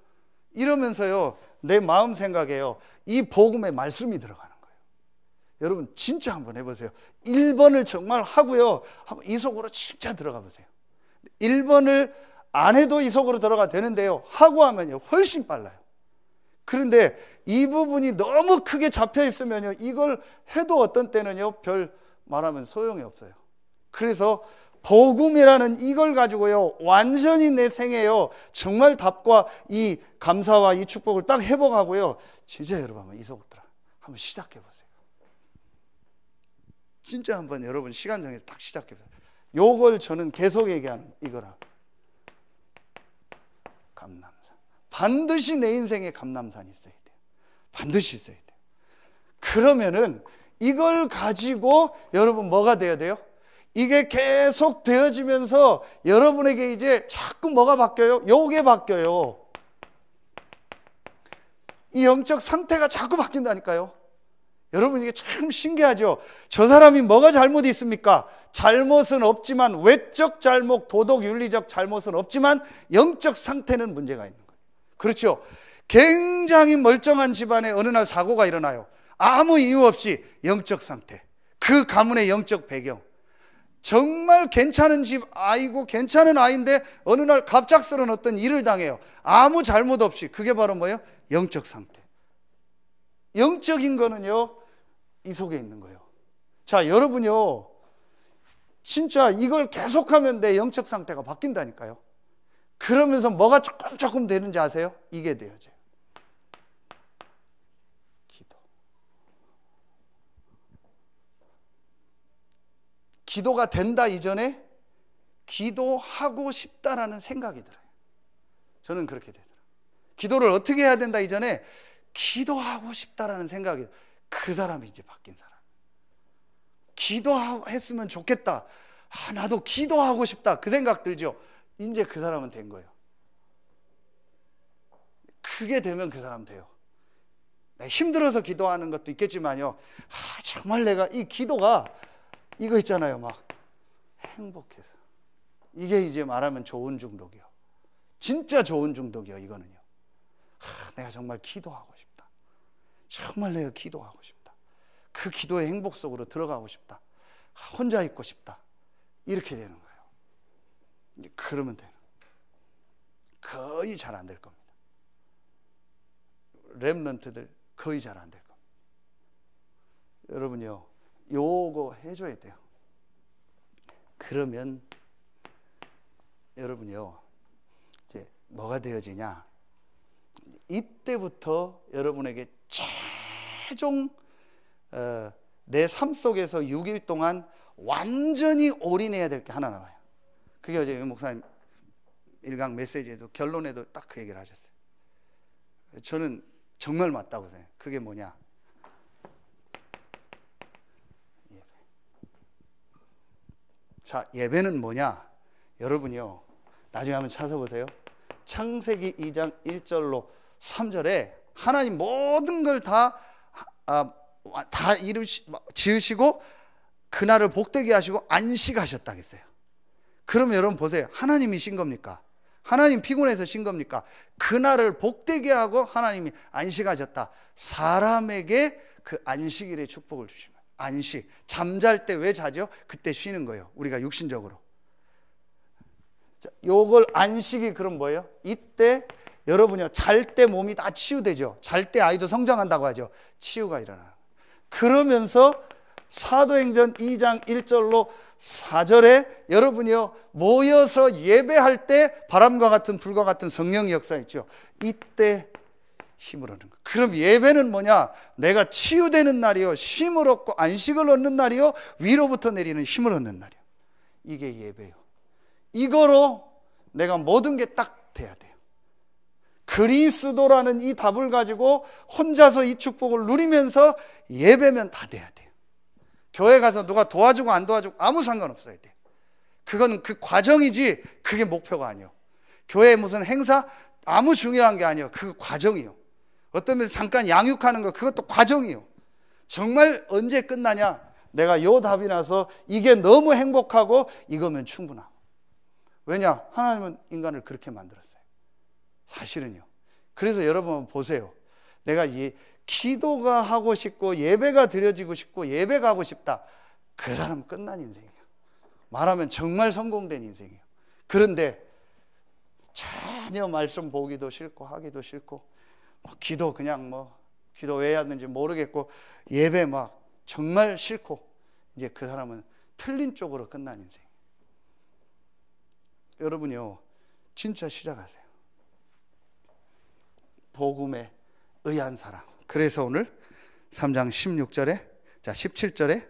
이러면서요, 내 마음 생각에요, 이 복음의 말씀이 들어가는 거예요. 여러분 진짜 한번 해보세요. 1번을 정말 하고요, 이 속으로 진짜 들어가 보세요. 1번을 안 해도 이 속으로 들어가 되는데요, 하고 하면요 훨씬 빨라요. 그런데 이 부분이 너무 크게 잡혀 있으면요, 이걸 해도 어떤 때는요 별 말하면 소용이 없어요. 그래서 복음이라는 이걸 가지고요, 완전히 내 생애요 정말 답과 이 감사와 이 축복을 딱 회복하고요, 진짜 여러분 한번 이 속으로 한번 시작해 보세요. 진짜 한번 여러분 시간 정해서 딱 시작해 보세요. 요걸 저는 계속 얘기하는 이거라. 감남산. 반드시 내 인생에 감남산이 있어야 돼요. 반드시 있어야 돼요. 그러면은 이걸 가지고 여러분 뭐가 돼야 돼요? 이게 계속 되어지면서 여러분에게 이제 자꾸 뭐가 바뀌어요? 요게 바뀌어요. 이 영적 상태가 자꾸 바뀐다니까요. 여러분 이게 참 신기하죠. 저 사람이 뭐가 잘못이 있습니까? 잘못은 없지만, 외적 잘못, 도덕 윤리적 잘못은 없지만 영적 상태는 문제가 있는 거예요. 그렇죠. 굉장히 멀쩡한 집안에 어느 날 사고가 일어나요. 아무 이유 없이. 영적 상태, 그 가문의 영적 배경, 정말 괜찮은 집 아이고 괜찮은 아이인데 어느 날 갑작스러운 어떤 일을 당해요. 아무 잘못 없이. 그게 바로 뭐예요? 영적 상태. 영적인 거는요 이 속에 있는 거예요. 자, 여러분요 진짜 이걸 계속하면 내 영적 상태가 바뀐다니까요. 그러면서 뭐가 조금 되는지 아세요? 이게 되어져요. 기도. 기도가 된다 이전에 기도하고 싶다라는 생각이 들어요. 저는 그렇게 되더라고요. 기도를 어떻게 해야 된다 이전에 기도하고 싶다라는 생각이, 그 사람이 이제 바뀐 사람. 기도했으면 좋겠다. 나도 기도하고 싶다. 그 생각 들죠. 이제 그 사람은 된 거예요. 그게 되면 그 사람 돼요. 힘들어서 기도하는 것도 있겠지만요, 정말 내가 이 기도가 이거 있잖아요, 막 행복해서. 이게 이제 말하면 좋은 중독이요. 진짜 좋은 중독이요. 이거는요, 내가 정말 기도하고 싶다. 정말 내가 기도하고 싶다. 그 기도의 행복 속으로 들어가고 싶다. 혼자 있고 싶다. 이렇게 되는 거예요. 그러면 돼요. 거의 잘 안 될 겁니다. 렘넌트들 거의 잘 안 될 겁니다. 여러분요, 요거 해줘야 돼요. 그러면 여러분요, 이제 뭐가 되어지냐? 이때부터 여러분에게 최종 내 삶 속에서 6일 동안 완전히 올인해야 될 게 하나 나와요. 그게 어제 목사님 일강 메시지에도 결론에도 딱 그 얘기를 하셨어요. 저는 정말 맞다고 생각해요. 그게 뭐냐? 예배. 자, 예배는 뭐냐? 여러분이요, 나중에 한번 찾아보세요. 창세기 2장 1절로 3절에 하나님 모든 걸 다 지으시고 그날을 복되게 하시고 안식하셨다 했어요. 그럼 여러분 보세요. 하나님이 신 겁니까? 하나님 피곤해서 신 겁니까? 그날을 복되게 하고 하나님이 안식하셨다. 사람에게 그 안식일의 축복을 주시면, 안식, 잠잘 때 왜 자죠? 그때 쉬는 거예요. 우리가 육신적으로. 자, 요걸 안식이 그럼 뭐예요? 이때 여러분요, 잘 때 몸이 다 치유되죠. 잘 때 아이도 성장한다고 하죠. 치유가 일어나요. 그러면서 사도행전 2장 1절로 4절에 여러분이요, 모여서 예배할 때 바람과 같은 불과 같은 성령의 역사 있죠. 이때 힘을 얻는 거예요. 그럼 예배는 뭐냐? 내가 치유되는 날이요, 쉼을 얻고 안식을 얻는 날이요, 위로부터 내리는 힘을 얻는 날이요. 이게 예배요. 이거로 내가 모든 게 딱 돼야 돼요. 그리스도라는 이 답을 가지고 혼자서 이 축복을 누리면서 예배면 다 돼야 돼요. 교회 가서 누가 도와주고 안 도와주고 아무 상관없어야 돼요. 그건 그 과정이지 그게 목표가 아니에요. 교회 무슨 행사 아무 중요한 게 아니에요. 그 과정이요. 어떤 면에서 잠깐 양육하는 거 그것도 과정이요. 정말 언제 끝나냐? 내가 요 답이 나서 이게 너무 행복하고 이거면 충분하고. 왜냐? 하나님은 인간을 그렇게 만들었어요. 사실은요. 그래서 여러분 보세요. 내가 기도가 하고 싶고 예배가 드려지고 싶고 예배가 하고 싶다. 그 사람은 끝난 인생이에요. 말하면 정말 성공된 인생이에요. 그런데 전혀 말씀 보기도 싫고 하기도 싫고 기도 그냥 기도 왜 하는지 모르겠고 예배 막 정말 싫고 이제 그 사람은 틀린 쪽으로 끝난 인생이에요. 여러분요, 진짜 시작하세요. 복음에 의한 사람. 그래서 오늘 3장 16절에, 자 17절에,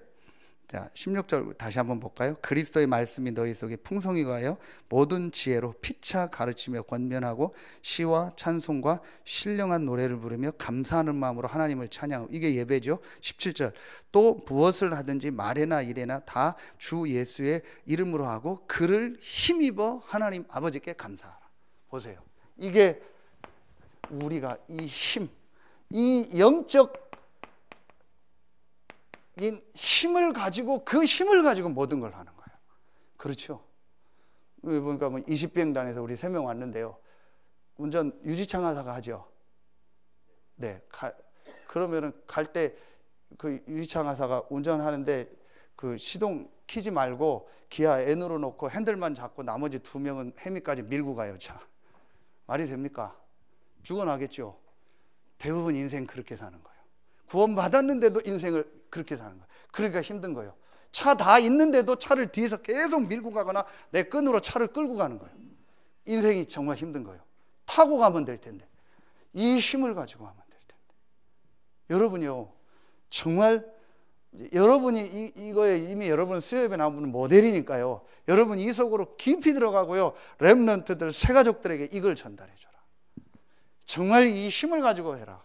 자 16절 다시 한번 볼까요? 그리스도의 말씀이 너희 속에 풍성히 거하여 모든 지혜로 피차 가르치며 권면하고 시와 찬송과 신령한 노래를 부르며 감사하는 마음으로 하나님을 찬양하고. 이게 예배죠. 17절 또 무엇을 하든지 말에나 일에나 다 주 예수의 이름으로 하고 그를 힘입어 하나님 아버지께 감사하라. 보세요. 이게 우리가 이 힘, 이 영적 힘을 가지고 그 힘을 가지고 모든 걸 하는 거예요. 그렇죠? 보니까 20비행단에서 우리 3명 왔는데요. 운전 유지창 하사가 하죠. 네, 그러면은 갈 때 그 유지창 하사가 운전하는데 그 시동 키지 말고 기아 N으로 놓고 핸들만 잡고 나머지 2명은 해미까지 밀고 가요. 차. 말이 됩니까? 죽어나겠죠. 대부분 인생 그렇게 사는 거예요. 구원받았는데도 인생을 그렇게 사는 거예요. 그러니까 힘든 거예요. 차 다 있는데도 차를 뒤에서 계속 밀고 가거나 내 끈으로 차를 끌고 가는 거예요. 인생이 정말 힘든 거예요. 타고 가면 될 텐데 이 힘을 가지고 하면 될 텐데. 여러분이요, 정말 여러분이 이거에 이미 여러분 수요예배 나오는 모델이니까요. 여러분 이 속으로 깊이 들어가고요. 렘넌트들 새가족들에게 이걸 전달해 줘라. 정말 이 힘을 가지고 해라.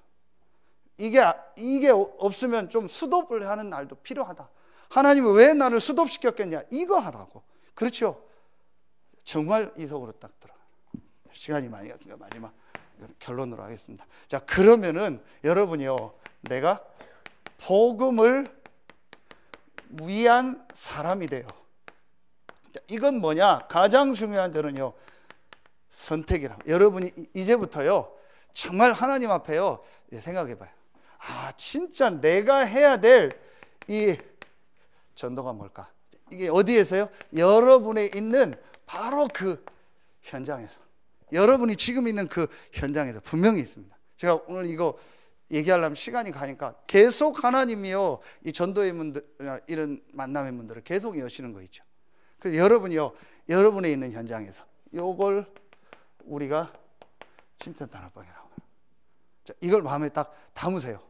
이게 없으면 좀 수도를 하는 날도 필요하다. 하나님이 왜 나를 수도시켰겠냐? 이거 하라고. 그렇죠? 정말 이 속으로 딱 들어가. 시간이 많이 갔으니까 마지막 결론으로 하겠습니다. 자, 그러면은 여러분이요, 내가 복음을 위한 사람이 돼요. 이건 뭐냐? 가장 중요한 저는요, 선택이라. 여러분이 이제부터요, 정말 하나님 앞에요, 생각해 봐요. 아, 진짜 내가 해야 될 이 전도가 뭘까? 이게 어디에서요? 여러분에 있는 바로 그 현장에서. 여러분이 지금 있는 그 현장에서 분명히 있습니다. 제가 오늘 이거 얘기하려면 시간이 가니까 계속 하나님이요, 이 전도의 문들, 이런 만남의 문들을 계속 여시는 거 있죠. 그래서 여러분이요, 여러분의 있는 현장에서 요걸 우리가 진짜 다락방이라고. 자, 이걸 마음에 딱 담으세요.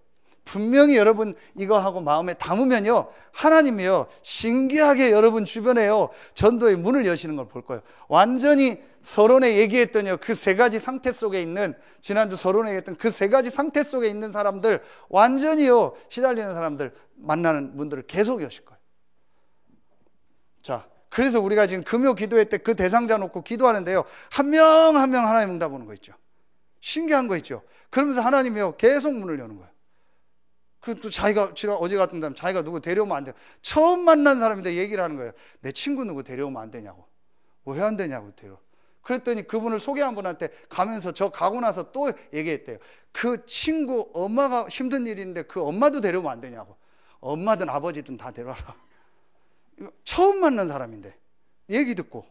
분명히 여러분 이거 하고 마음에 담으면요, 하나님이요 신기하게 여러분 주변에요 전도의 문을 여시는 걸 볼 거예요. 완전히 서론에 얘기했더니요, 그 세 가지 상태 속에 있는, 지난주 서론에 얘기했던 그 세 가지 상태 속에 있는 사람들, 완전히요 시달리는 사람들 만나는 문들을 계속 여실 거예요. 자, 그래서 우리가 지금 금요 기도회 때 그 대상자 놓고 기도하는데요, 한 명 한 명 하나님 응답 오는 거 있죠. 신기한 거 있죠. 그러면서 하나님이요 계속 문을 여는 거예요. 그 또 자기가 어제 같은 사람 자기가 누구 데려오면 안 돼요. 처음 만난 사람인데 얘기를 하는 거예요. 내 친구 누구 데려오면 안 되냐고. 왜 안 되냐고 데려. 그랬더니 그분을 소개한 분한테 가면서 저 가고 나서 또 얘기했대요. 그 친구 엄마가 힘든 일인데 그 엄마도 데려오면 안 되냐고. 엄마든 아버지든 다 데려와라. 처음 만난 사람인데 얘기 듣고,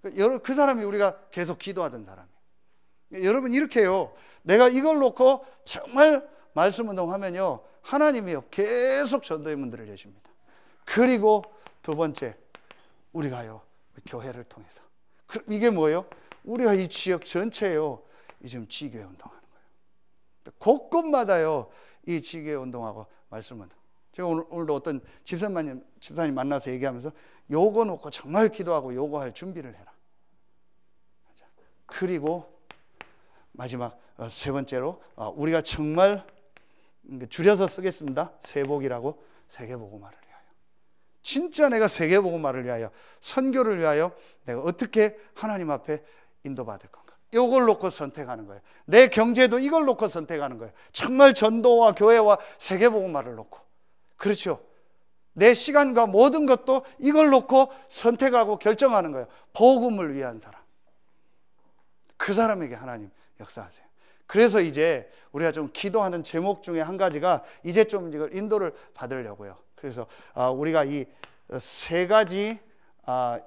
그 사람이 우리가 계속 기도하던 사람이에요. 여러분 이렇게 해요. 내가 이걸 놓고 정말 말씀 운동하면요, 하나님이요 계속 전도의 문들을 여십니다. 그리고 두 번째, 우리가요 교회를 통해서, 이게 뭐예요? 우리가 이 지역 전체요 지금 지교회 운동하는 거예요. 곳곳마다요 이 지교회 운동하고 말씀 운동. 제가 오늘도 어떤 집사님 만나서 얘기하면서 요거 놓고 정말 기도하고 요거 할 준비를 해라. 그리고 마지막 세 번째로, 우리가 정말 줄여서 쓰겠습니다. 세복이라고, 세계복음화를 위하여. 진짜 내가 세계복음화를 위하여, 선교를 위하여 내가 어떻게 하나님 앞에 인도받을 건가, 이걸 놓고 선택하는 거예요. 내 경제도 이걸 놓고 선택하는 거예요. 정말 전도와 교회와 세계복음화를 놓고. 그렇죠. 내 시간과 모든 것도 이걸 놓고 선택하고 결정하는 거예요. 복음을 위한 사람, 그 사람에게 하나님 역사하세요. 그래서 이제 우리가 좀 기도하는 제목 중에 한 가지가, 이제 좀 이걸 인도를 받으려고요. 그래서 우리가 이 세 가지,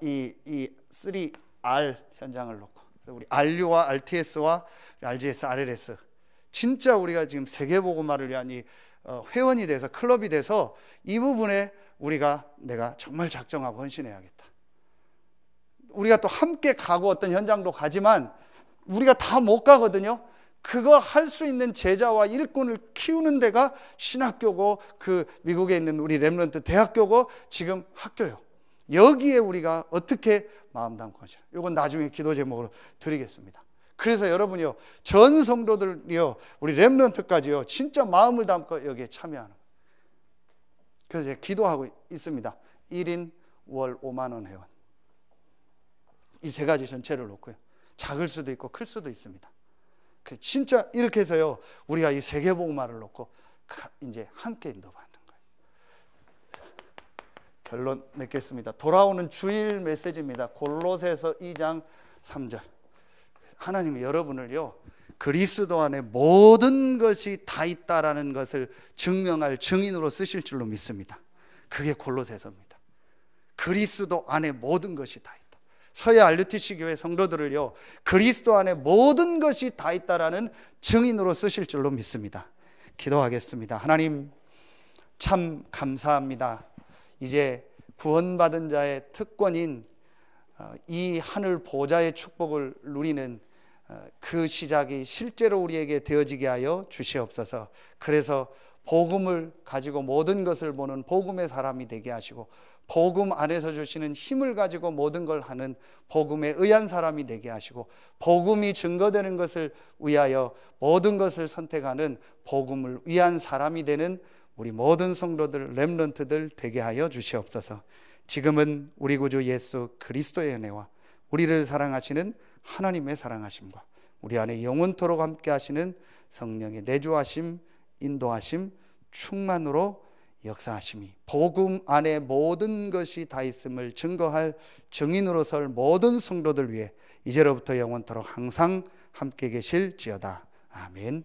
이 3R 현장을 놓고, 우리 RU와 RTS와 RGS, RLS, 진짜 우리가 지금 세계복음화를 위한 이 회원이 돼서, 클럽이 돼서 이 부분에 내가 정말 작정하고 헌신해야겠다. 우리가 또 함께 가고 어떤 현장도 가지만 우리가 다 못 가거든요. 그거 할 수 있는 제자와 일꾼을 키우는 데가 신학교고, 그 미국에 있는 우리 렘넌트 대학교고 지금 학교요. 여기에 우리가 어떻게 마음 담고 하시라. 이건 나중에 기도 제목으로 드리겠습니다. 그래서 여러분이요, 전 성도들이요, 우리 렘넌트까지요, 진짜 마음을 담고 여기에 참여하는. 그래서 제가 기도하고 있습니다. 1인 월 5만 원 회원. 이 세 가지 전체를 놓고요. 작을 수도 있고 클 수도 있습니다. 진짜 이렇게 해서요, 우리가 이 세계복음화를 놓고 이제 함께 인도받는 거예요. 결론 맺겠습니다. 돌아오는 주일 메시지입니다. 골로새서 2장 3절. 하나님이 여러분을요, 그리스도 안에 모든 것이 다 있다라는 것을 증명할 증인으로 쓰실 줄로 믿습니다. 그게 골로새서입니다. 그리스도 안에 모든 것이 다 있다. 서해 RUTC 교회 성도들을요, 그리스도 안에 모든 것이 다 있다라는 증인으로 쓰실 줄로 믿습니다. 기도하겠습니다. 하나님 참 감사합니다. 이제 구원받은 자의 특권인 이 하늘 보좌의 축복을 누리는 그 시작이 실제로 우리에게 되어지게 하여 주시옵소서. 그래서 복음을 가지고 모든 것을 보는 복음의 사람이 되게 하시고, 복음 안에서 주시는 힘을 가지고 모든 걸 하는 복음에 의한 사람이 되게 하시고, 복음이 증거되는 것을 위하여 모든 것을 선택하는 복음을 위한 사람이 되는 우리 모든 성도들, 렘넌트들 되게 하여 주시옵소서. 지금은 우리 구주 예수 그리스도의 은혜와 우리를 사랑하시는 하나님의 사랑하심과 우리 안에 영원토록 함께 하시는 성령의 내주하심, 인도하심, 충만으로 역사하심이, 복음 안에 모든 것이 다 있음을 증거할 증인으로 설 모든 성도들 위해 이제로부터 영원토록 항상 함께 계실지어다. 아멘.